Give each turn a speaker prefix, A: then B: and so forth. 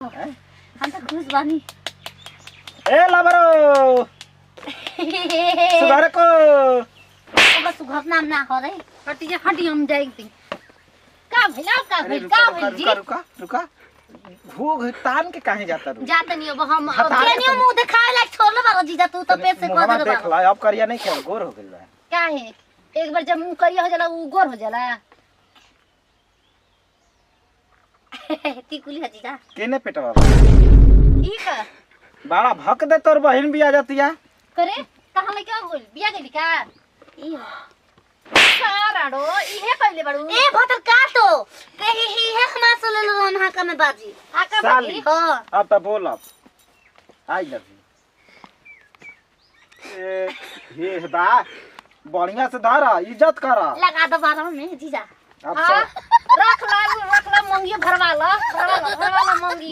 A: हम तो खुश बानी।
B: ए लबरो सुधार को
A: बस सुघर नाम ना करे हटी हम जाएंगे का भइला का भइल का भइल जी
B: रुका भूख तान के काहे जाता रू
A: जात नहीं अब हम केनियो मुंह दिखाए ला छोड़ बाबा जीजा तू तो पेट से कह दे
B: देख ला अब करिया नहीं खेल गोर हो गेल बा
A: काहे एक बार जब मुंह करिया हो जाला उ गोर हो जाला टिकुली है जीजा
B: केने पेटवा
A: ई का
B: बड़ा भक दे तोर बहन भी आ जातिया
A: करे कहां ले क्या होल बिया गेली का ई साराडो इहे पहले बड़ू ए भतर का तो कही ही है हमार सोले लोन हाका में बाजी हाका बाजी हां
B: अब तो बोल अब आई जल्दी ए हे बा बढ़िया से धारा इज्जत करा
A: लगा दो 12 में जीजा
B: अब
A: रख ला मंगी भरवा ला मंगी